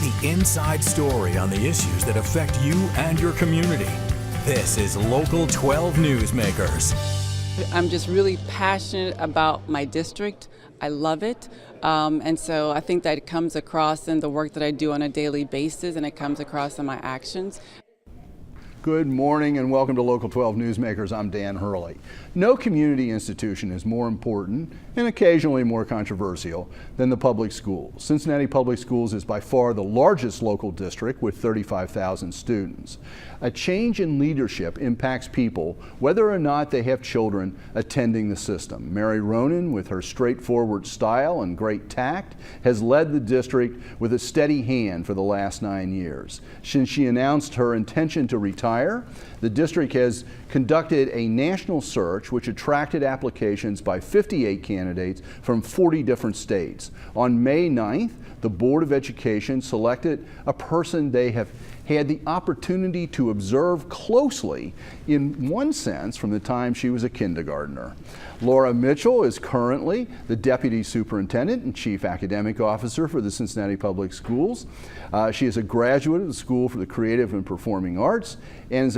the inside story on the issues that affect you and your community. This is Local 12 Newsmakers. I'm just really passionate about my district. I love it. And so I think that it comes across in the work that I do on a daily basis, and it comes across in my actions. Good morning and welcome to Local 12 Newsmakers. I'm Dan Hurley. No community institution is more important and occasionally more controversial than the public schools. Cincinnati Public Schools is by far the largest local district with 35,000 students. A change in leadership impacts people whether or not they have children attending the system. Mary Ronan, with her straightforward style and great tact, has led the district with a steady hand for the last 9 years. Since she announced her intention to retire, the district has conducted a national search which attracted applications by 58 candidates from 40 different states. On May 9th, the Board of Education selected a person they have had the opportunity to observe closely, in one sense, from the time she was a kindergartner. Laura Mitchell is currently the Deputy Superintendent and Chief Academic Officer for the Cincinnati Public Schools. She is a graduate of the School for the Creative and Performing Arts and is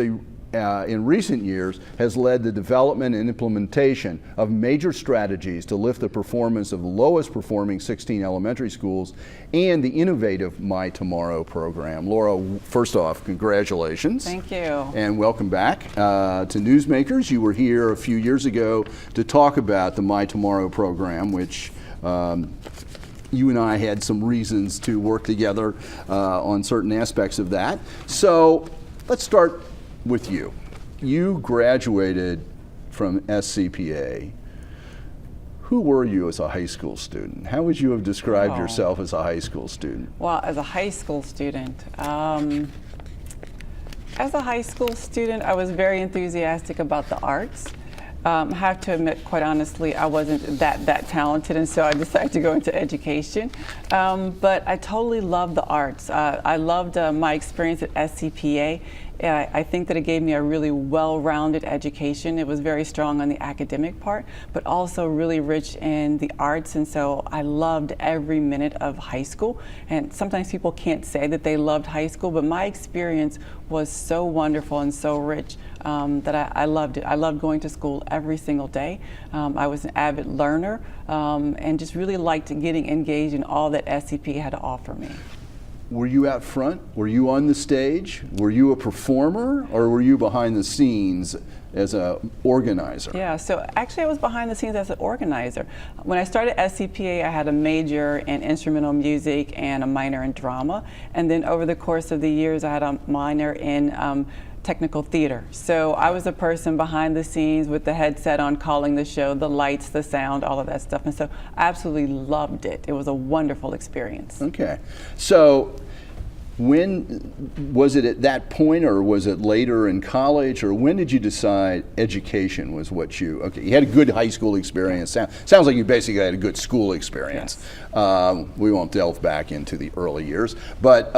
in recent years has led the development and implementation of major strategies to lift the performance of the lowest performing 16 elementary schools and the innovative My Tomorrow program. Laura, first off, congratulations. Thank you. And welcome back to Newsmakers. You were here a few years ago to talk about the My Tomorrow program, which you and I had some reasons to work together on certain aspects of that. So let's start with you. You graduated from SCPA. Who were you as a high school student? How would you have described yourself as a high school student? Well, as a high school student, I was very enthusiastic about the arts. I have to admit, quite honestly, I wasn't that talented, and so I decided to go into education. But I totally loved the arts. I loved my experience at SCPA. I think that it gave me a really well-rounded education. It was very strong on the academic part, but also really rich in the arts, and so I loved every minute of high school. And sometimes people can't say that they loved high school, but my experience was so wonderful and so rich that I loved it. I loved going to school every single day. I was an avid learner and just really liked getting engaged in all that SCPA had to offer me. Were you out front? Were you on the stage? Were you a performer, or were you behind the scenes as an organizer? Yeah, so actually I was behind the scenes as an organizer. When I started SCPA, I had a major in instrumental music and a minor in drama. And then over the course of the years, I had a minor in technical theater. So I was a person behind the scenes with the headset on, calling the show, the lights, the sound, all of that stuff. And so I absolutely loved it. It was a wonderful experience. Okay. So when was it at that point, or was it later in college, or when did you decide education was what you had a good high school experience. Sounds like you basically had a good school experience. Yes. We won't delve back into the early years, but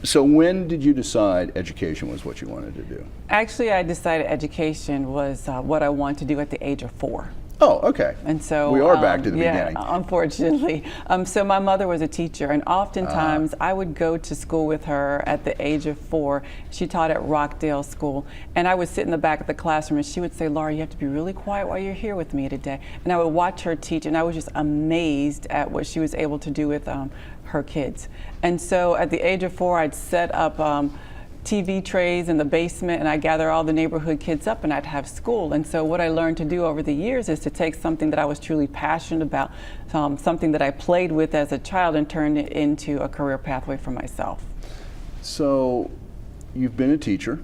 so when did you decide education was what you wanted to do? Actually, I decided education was what I wanted to do at the age of 4. Oh, okay. And so we are back to the beginning. Unfortunately. So my mother was a teacher, and oftentimes I would go to school with her at the age of 4. She taught at Rockdale School, and I would sit in the back of the classroom, and she would say, "Laura, you have to be really quiet while you're here with me today." And I would watch her teach, and I was just amazed at what she was able to do with her kids. And so at the age of 4, I'd set up TV trays in the basement, and I'd gather all the neighborhood kids up, and I'd have school. And so what I learned to do over the years is to take something that I was truly passionate about, something that I played with as a child, and turn it into a career pathway for myself. So you've been a teacher,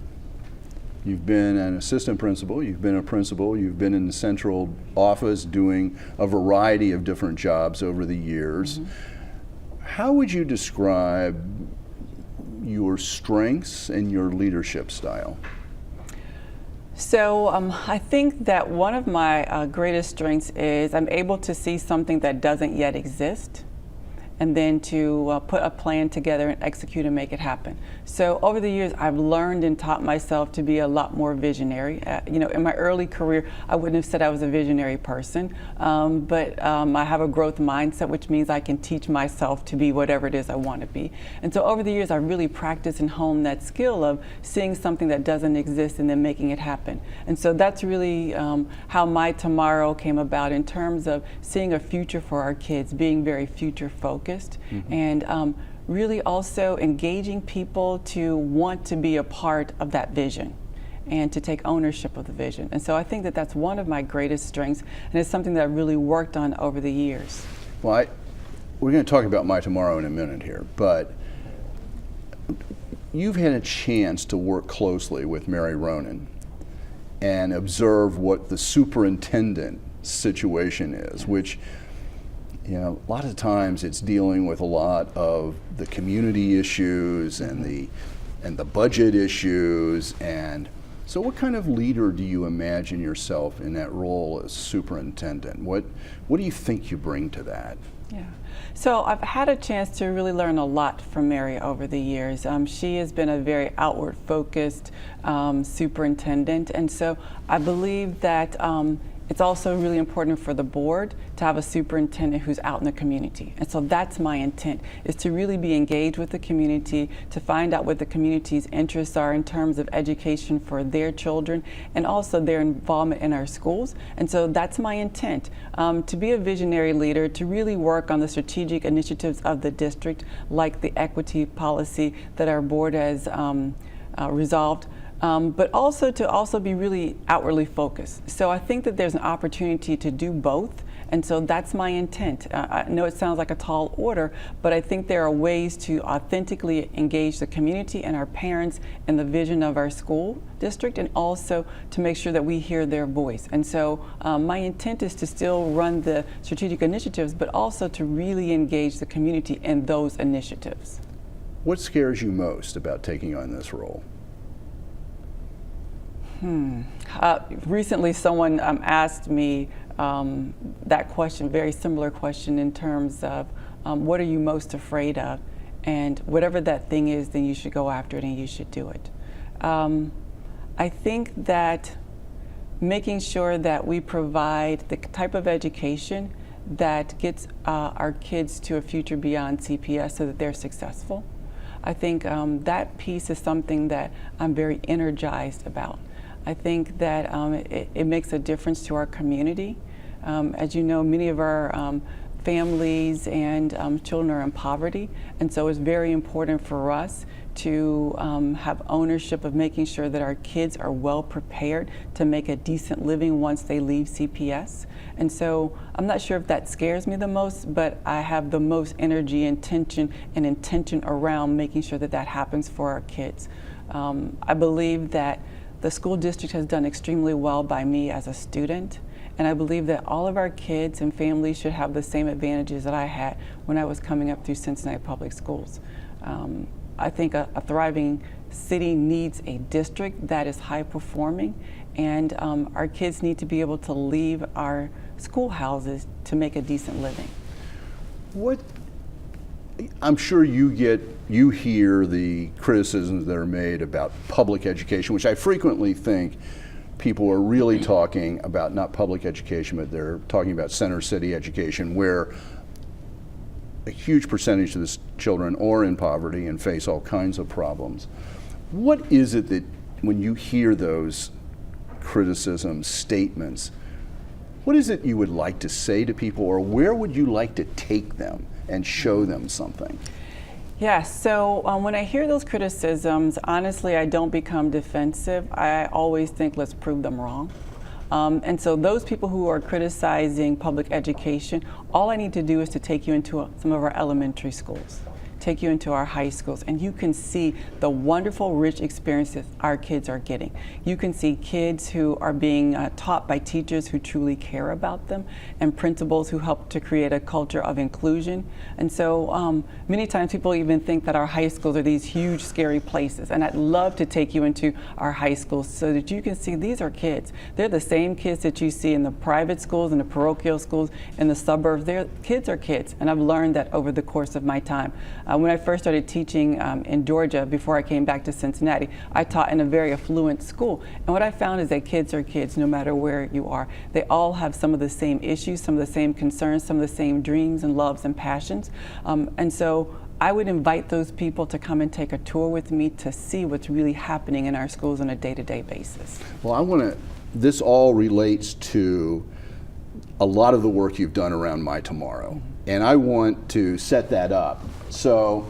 you've been an assistant principal, you've been a principal, you've been in the central office doing a variety of different jobs over the years. Mm-hmm. How would you describe your strengths and your leadership style? So I think that one of my greatest strengths is I'm able to see something that doesn't yet exist and then to put a plan together and execute and make it happen. So over the years, I've learned and taught myself to be a lot more visionary. In my early career, I wouldn't have said I was a visionary person, but I have a growth mindset, which means I can teach myself to be whatever it is I want to be. And so over the years, I really practiced and honed that skill of seeing something that doesn't exist and then making it happen. And so that's really how My Tomorrow came about, in terms of seeing a future for our kids, being very future focused, and really also engaging people to want to be a part of that vision and to take ownership of the vision. And so I think that that's one of my greatest strengths, and it's something that I really worked on over the years. Well, we're going to talk about My Tomorrow in a minute here, but you've had a chance to work closely with Mary Ronan and observe what the superintendent situation is, which, a lot of times it's dealing with a lot of the community issues and the budget issues. And so what kind of leader do you imagine yourself in that role as superintendent? What do you think you bring to that? Yeah. So I've had a chance to really learn a lot from Mary over the years. She has been a very outward focused superintendent, and so I believe that it's also really important for the board to have a superintendent who's out in the community. And so that's my intent, is to really be engaged with the community, to find out what the community's interests are in terms of education for their children and also their involvement in our schools. And so that's my intent, to be a visionary leader, to really work on the strategic initiatives of the district, like the equity policy that our board has resolved. But also to be really outwardly focused. So I think that there's an opportunity to do both, and so that's my intent. I know it sounds like a tall order, but I think there are ways to authentically engage the community and our parents in the vision of our school district, and also to make sure that we hear their voice. And so my intent is to still run the strategic initiatives, but also to really engage the community in those initiatives. What scares you most about taking on this role? Recently, someone asked me that question, very similar question, in terms of what are you most afraid of? And whatever that thing is, then you should go after it and you should do it. I think that making sure that we provide the type of education that gets our kids to a future beyond CPS so that they're successful. I think that piece is something that I'm very energized about. I think that it makes a difference to our community. As you know, many of our families and children are in poverty, and so it's very important for us to have ownership of making sure that our kids are well prepared to make a decent living once they leave CPS. And so I'm not sure if that scares me the most, but I have the most energy and intention around making sure that that happens for our kids. I believe that the school district has done extremely well by me as a student, and I believe that all of our kids and families should have the same advantages that I had when I was coming up through Cincinnati Public Schools. I think a thriving city needs a district that is high performing, and our kids need to be able to leave our schoolhouses to make a decent living. I'm sure you hear the criticisms that are made about public education, which I frequently think people are really talking about not public education, but they're talking about center city education, where a huge percentage of the children are in poverty and face all kinds of problems. What is it that, when you hear those criticisms, statements, what is it you would like to say to people, or where would you like to take them and show them something? Yes, so when I hear those criticisms, honestly, I don't become defensive. I always think, let's prove them wrong. And so those people who are criticizing public education, all I need to do is to take you into some of our elementary schools, take you into our high schools, and you can see the wonderful, rich experiences our kids are getting. You can see kids who are being taught by teachers who truly care about them, and principals who help to create a culture of inclusion. And so many times people even think that our high schools are these huge, scary places. And I'd love to take you into our high schools so that you can see these are kids. They're the same kids that you see in the private schools, in the parochial schools, in the suburbs. Kids are kids. And I've learned that over the course of my time. When I first started teaching in Georgia, before I came back to Cincinnati, I taught in a very affluent school. And what I found is that kids are kids no matter where you are. They all have some of the same issues, some of the same concerns, some of the same dreams and loves and passions. And so I would invite those people to come and take a tour with me to see what's really happening in our schools on a day-to-day basis. Well, this all relates to a lot of the work you've done around My Tomorrow, and I want to set that up. So,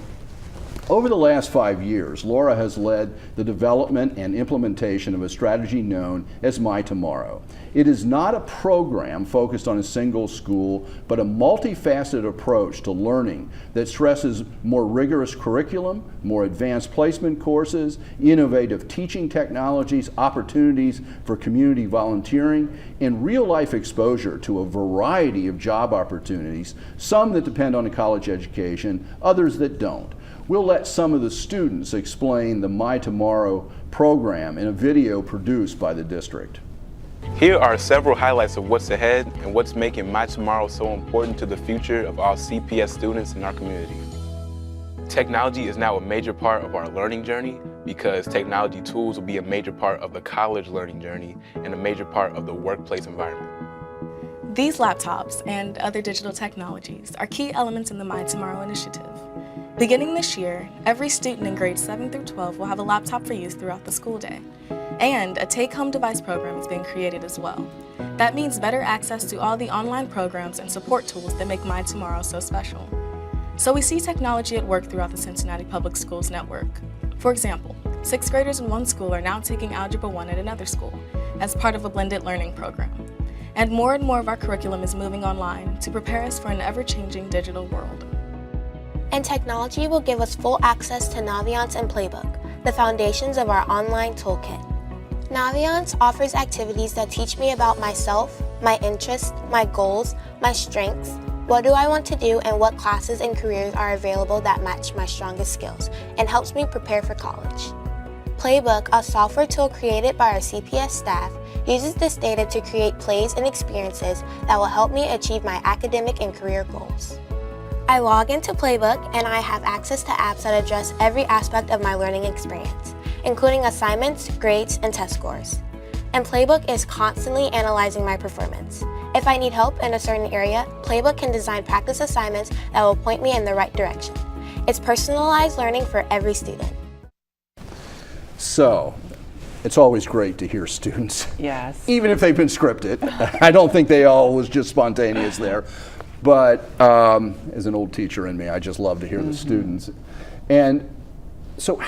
over the last 5 years, Laura has led the development and implementation of a strategy known as My Tomorrow. It is not a program focused on a single school, but a multifaceted approach to learning that stresses more rigorous curriculum, more advanced placement courses, innovative teaching technologies, opportunities for community volunteering, and real-life exposure to a variety of job opportunities, some that depend on a college education, others that don't. We'll let some of the students explain the My Tomorrow program in a video produced by the district. Here are several highlights of what's ahead and what's making My Tomorrow so important to the future of all CPS students in our community. Technology is now a major part of our learning journey because technology tools will be a major part of the college learning journey and a major part of the workplace environment. These laptops and other digital technologies are key elements in the My Tomorrow initiative. Beginning this year, every student in grades 7 through 12 will have a laptop for use throughout the school day. And a take-home device program is being created as well. That means better access to all the online programs and support tools that make My Tomorrow so special. So we see technology at work throughout the Cincinnati Public Schools network. For example, 6th graders in one school are now taking Algebra 1 at another school as part of a blended learning program. And more of our curriculum is moving online to prepare us for an ever-changing digital world. And technology will give us full access to Naviance and Playbook, the foundations of our online toolkit. Naviance offers activities that teach me about myself, my interests, my goals, my strengths, what do I want to do, and what classes and careers are available that match my strongest skills, and helps me prepare for college. Playbook, a software tool created by our CPS staff, uses this data to create plays and experiences that will help me achieve my academic and career goals. I log into Playbook and I have access to apps that address every aspect of my learning experience, including assignments, grades, and test scores. And Playbook is constantly analyzing my performance. If I need help in a certain area, Playbook can design practice assignments that will point me in the right direction. It's personalized learning for every student. So, it's always great to hear students, Yes. even if they've been scripted. I don't think they all was just spontaneous there. But as an old teacher in me, I just love to hear the students. And so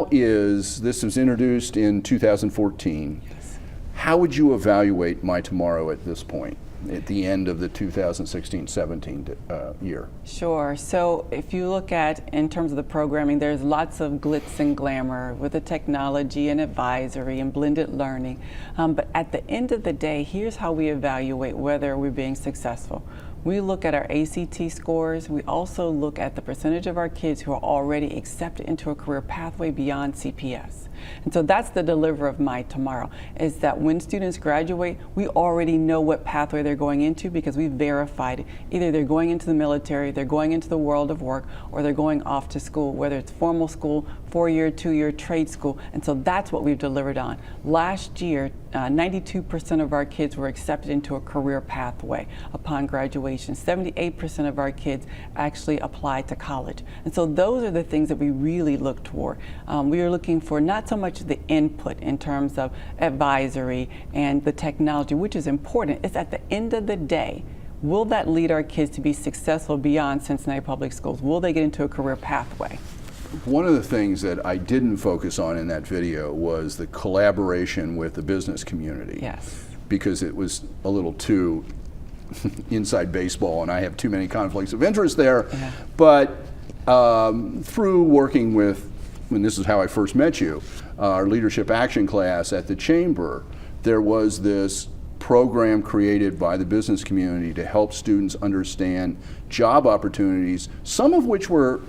this was introduced in 2014. Yes. How would you evaluate My Tomorrow at this point, at the end of the 2016-17 year? Sure. So if you look at, in terms of the programming, there's lots of glitz and glamour with the technology and advisory and blended learning. But at the end of the day, here's how we evaluate whether we're being successful. We look at our ACT scores. We also look at the percentage of our kids who are already accepted into a career pathway beyond CPS. And so that's the deliver of My Tomorrow, is that when students graduate, we already know what pathway they're going into because we've verified it. Either they're going into the military, they're going into the world of work, or they're going off to school, whether it's formal school, 4-year, 2-year trade school. And so that's what we've delivered on. Last year, 92% of our kids were accepted into a career pathway upon graduation. 78% of our kids actually applied to college. And so those are the things that we really look toward. We are looking for not so much the input in terms of advisory and the technology, which is important. It's at the end of the day, will that lead our kids to be successful beyond Cincinnati Public Schools? Will they get into a career pathway? One of the things that I didn't focus on in that video was the collaboration with the business community. Yes. Because it was a little too inside baseball and I have too many conflicts of interest there. Yeah. But through working with, and this is how I first met you, our leadership action class at the Chamber, there was this program created by the business community to help students understand job opportunities, some of which were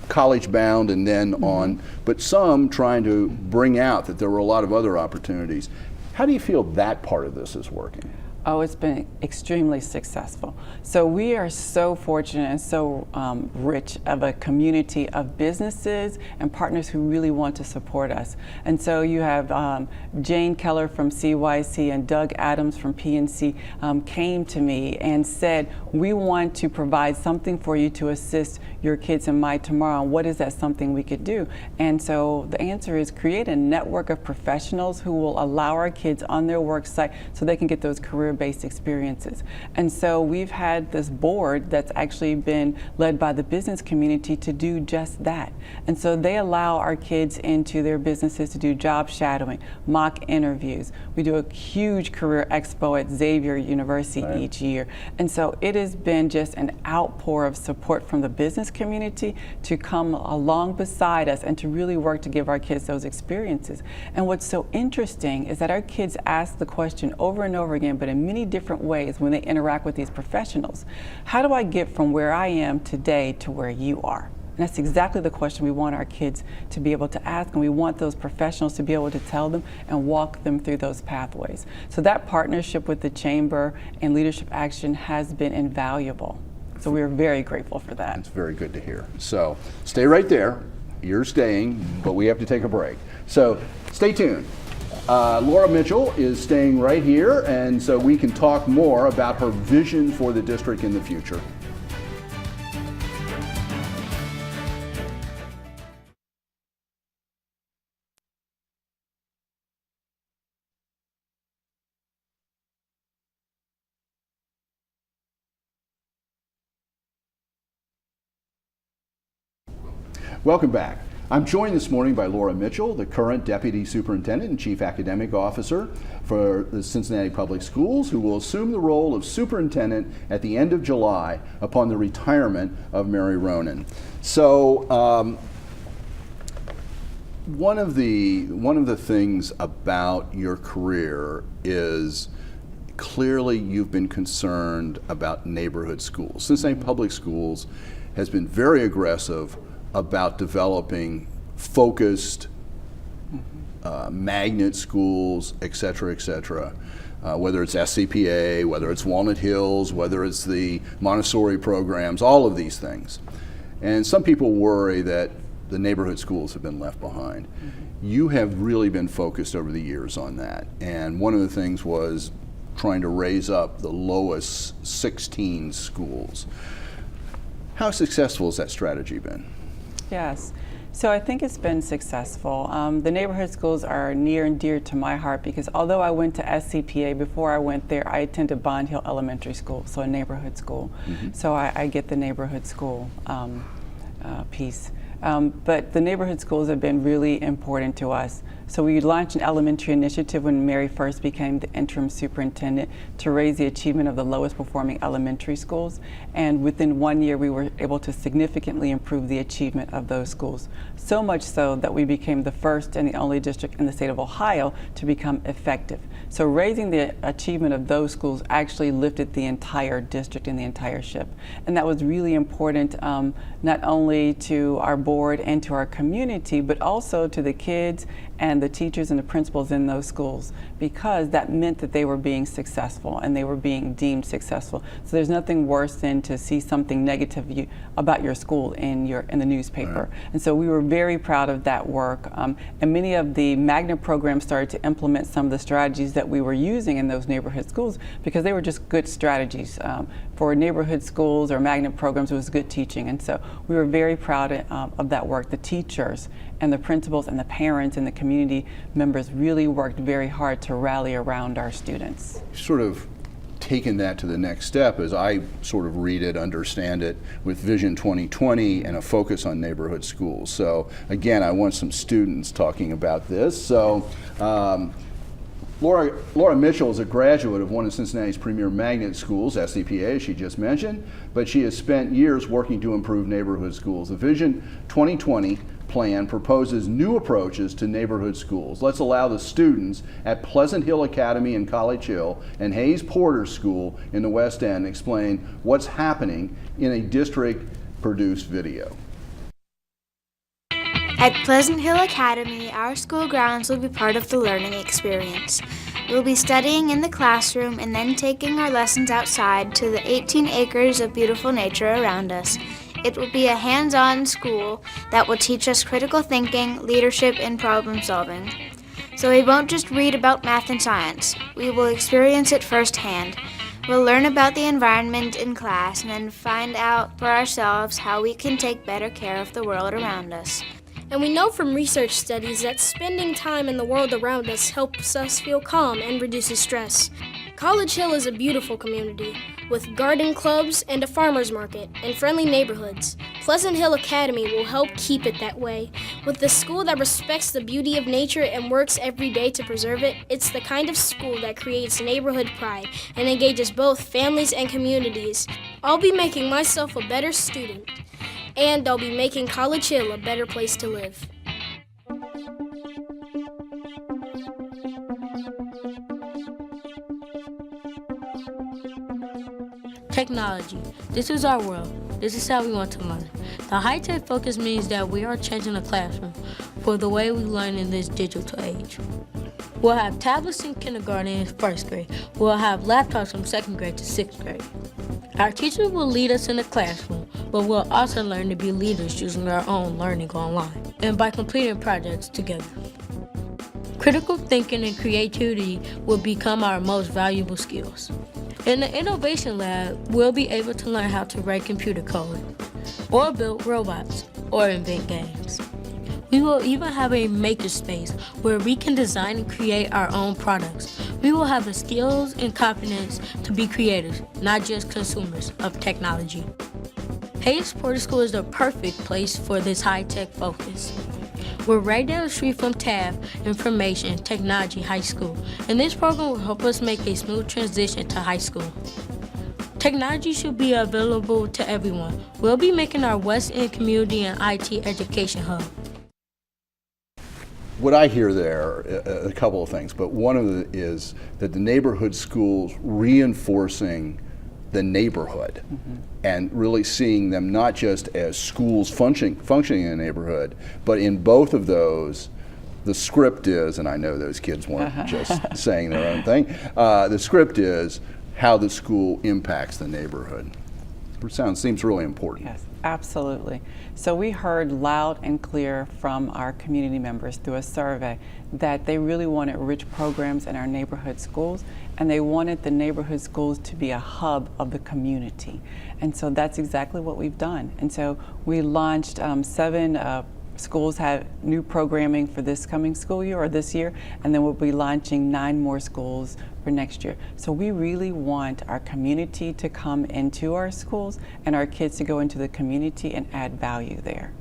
college bound and then on, but some trying to bring out that there were a lot of other opportunities. How do you feel that part of this is working? Oh, it's been extremely successful. So we are so fortunate and so rich of a community of businesses and partners who really want to support us. And so you have Jane Keller from CYC and Doug Adams from PNC came to me and said, we want to provide something for you to assist your kids in My Tomorrow. What is that something we could do? And so the answer is create a network of professionals who will allow our kids on their work site so they can get those career-based experiences. And so we've had this board that's actually been led by the business community to do just that. And so they allow our kids into their businesses to do job shadowing, mock interviews. We do a huge career expo at Xavier University each year. And so it has been just an outpour of support from the business community to come along beside us and to really work to give our kids those experiences. And what's so interesting is that our kids ask the question over and over again, but in many different ways when they interact with these professionals. How do I get from where I am today to where you are? And that's exactly the question we want our kids to be able to ask, and we want those professionals to be able to tell them and walk them through those pathways. So that partnership with the Chamber and Leadership Action has been invaluable. So we are very grateful for that. It's very good to hear. So stay right there. You're staying, but we have to take a break. So stay tuned. Laura Mitchell is staying right here, and so we can talk more about her vision for the district in the future. Welcome back. I'm joined this morning by Laura Mitchell, the current Deputy Superintendent and Chief Academic Officer for the Cincinnati Public Schools, who will assume the role of Superintendent at the end of July upon the retirement of Mary Ronan. So one of the things about your career is clearly you've been concerned about neighborhood schools. Cincinnati Public Schools has been very aggressive about developing focused magnet schools, et cetera, whether it's SCPA, whether it's Walnut Hills, whether it's the Montessori programs, all of these things. And some people worry that the neighborhood schools have been left behind. You have really been focused over the years on that. And one of the things was trying to raise up the lowest 16 schools. How successful has that strategy been? Yes. So I think it's been successful. The neighborhood schools are near and dear to my heart because although I went to SCPA, before I went there, I attended Bond Hill Elementary School, so a neighborhood school. So I get the neighborhood school piece. But the neighborhood schools have been really important to us. So we launched an elementary initiative when Mary first became the interim superintendent to raise the achievement of the lowest performing elementary schools. And within 1 year, we were able to significantly improve the achievement of those schools. So much so that we became the first and the only district in the state of Ohio to become effective. So raising the achievement of those schools actually lifted the entire district and the entire ship. And that was really important, not only to our board and to our community, but also to the kids and the teachers and the principals in those schools, because that meant that they were being successful and they were being deemed successful. So there's nothing worse than to see something negative about your school in the newspaper. Right. And so we were very proud of that work. And many of the magnet programs started to implement some of the strategies that we were using in those neighborhood schools because they were just good strategies. For neighborhood schools or magnet programs, it was good teaching. And so we were very proud of that work. The teachers and the principals and the parents and the community members really worked very hard to rally around our students. Sort of taken that to the next step, as I sort of read it, understand it, with Vision 2020 and a focus on neighborhood schools. So again, I want some students talking about this. So Laura Mitchell is a graduate of one of Cincinnati's premier magnet schools, SCPA, as she just mentioned, but she has spent years working to improve neighborhood schools. The Vision 2020 plan proposes new approaches to neighborhood schools. Let's allow the students at Pleasant Hill Academy in College Hill and Hayes Porter School in the West End explain what's happening in a district-produced video. At Pleasant Hill Academy, our school grounds will be part of the learning experience. We'll be studying in the classroom and then taking our lessons outside to the 18 acres of beautiful nature around us. It will be a hands-on school that will teach us critical thinking, leadership, and problem solving. So we won't just read about math and science. We will experience it firsthand. We'll learn about the environment in class and then find out for ourselves how we can take better care of the world around us. And we know from research studies that spending time in the world around us helps us feel calm and reduces stress. College Hill is a beautiful community with garden clubs and a farmer's market and friendly neighborhoods. Pleasant Hill Academy will help keep it that way. With a school that respects the beauty of nature and works every day to preserve it, it's the kind of school that creates neighborhood pride and engages both families and communities. I'll be making myself a better student, and I'll be making College Hill a better place to live. Technology. This is our world. This is how we want to learn. The high-tech focus means that we are changing the classroom for the way we learn in this digital age. We'll have tablets in kindergarten and first grade. We'll have laptops from second grade to sixth grade. Our teachers will lead us in the classroom, but we'll also learn to be leaders using our own learning online and by completing projects together. Critical thinking and creativity will become our most valuable skills. In the Innovation Lab, we'll be able to learn how to write computer code, or build robots, or invent games. We will even have a makerspace where we can design and create our own products. We will have the skills and confidence to be creators, not just consumers of technology. Hayes Porter School is the perfect place for this high-tech focus. We're right down the street from TAF, Information Technology High School, and this program will help us make a smooth transition to high school. Technology should be available to everyone. We'll be making our West End community an IT education hub. What I hear there, a couple of things, but one of it is that the neighborhood schools reinforcing the neighborhood and really seeing them not just as schools functioning in a neighborhood, but in both of those, the script is, and I know those kids weren't just saying their own thing, the script is how the school impacts the neighborhood. It seems really important. Yes, absolutely. So we heard loud and clear from our community members through a survey that they really wanted rich programs in our neighborhood schools, and they wanted the neighborhood schools to be a hub of the community. And so that's exactly what we've done. And so we launched 7 schools have new programming for this coming school year or this year, and then we'll be launching 9 more schools for next year. So we really want our community to come into our schools and our kids to go into the community and add value there.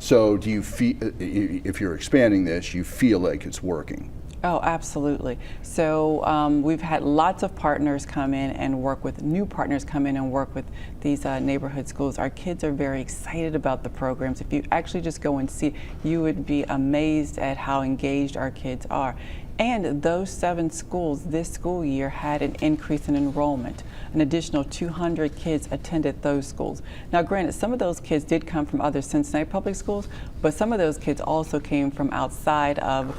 So do you feel, if you're expanding this, you feel like it's working? Oh, absolutely. So we've had lots of partners come in and work with, new partners come in and work with these neighborhood schools. Our kids are very excited about the programs. If you actually just go and see, you would be amazed at how engaged our kids are. And those 7 schools this school year had an increase in enrollment. An additional 200 kids attended those schools. Now granted, some of those kids did come from other Cincinnati public schools, but some of those kids also came from outside of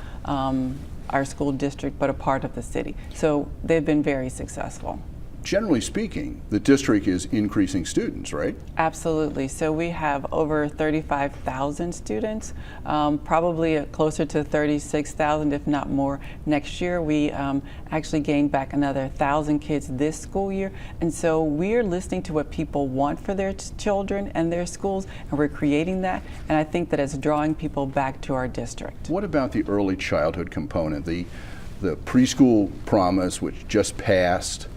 our school district, but a part of the city. So they've been very successful. Generally speaking, the district is increasing students, right? Absolutely. So we have over 35,000 students, probably closer to 36,000, if not more, next year. We actually gained back another 1,000 kids this school year. And so we're listening to what people want for their children and their schools, and we're creating that. And I think that it's drawing people back to our district. What about the early childhood component, the preschool promise, which just passed?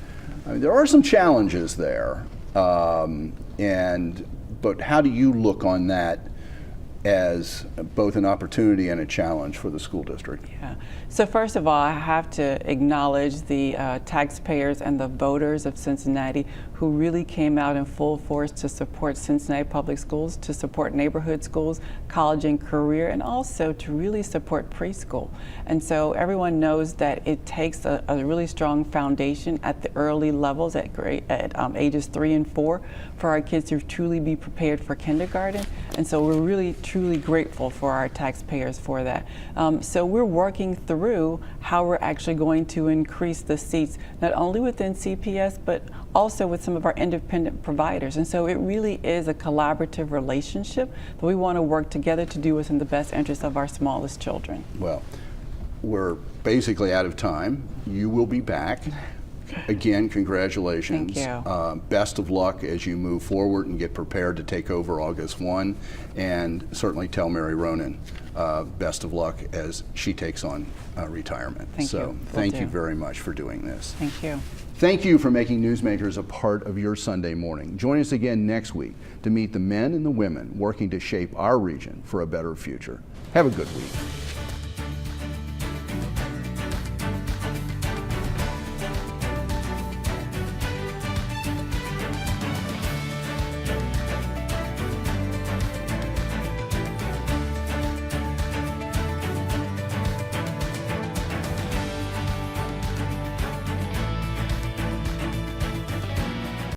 I mean, there are some challenges there, but how do you look on that as both an opportunity and a challenge for the school district? Yeah. So first of all, I have to acknowledge the taxpayers and the voters of Cincinnati who really came out in full force to support Cincinnati Public Schools, to support neighborhood schools, college and career, and also to really support preschool. And so everyone knows that it takes a really strong foundation at the early levels at ages 3 and 4 for our kids to truly be prepared for kindergarten. And so we're really truly grateful for our taxpayers for that. So we're working through how we're actually going to increase the seats, not only within CPS, but also with some of our independent providers. And so it really is a collaborative relationship that we want to work together to do what's in the best interest of our smallest children. Well, we're basically out of time. You will be back. Again, congratulations. Thank you. Best of luck as you move forward and get prepared to take over August 1. And certainly tell Mary Ronan best of luck as she takes on retirement. Thank you. Will Thank do. you very much for doing this. Thank you. Thank you for making Newsmakers a part of your Sunday morning. Join us again next week to meet the men and the women working to shape our region for a better future. Have a good week.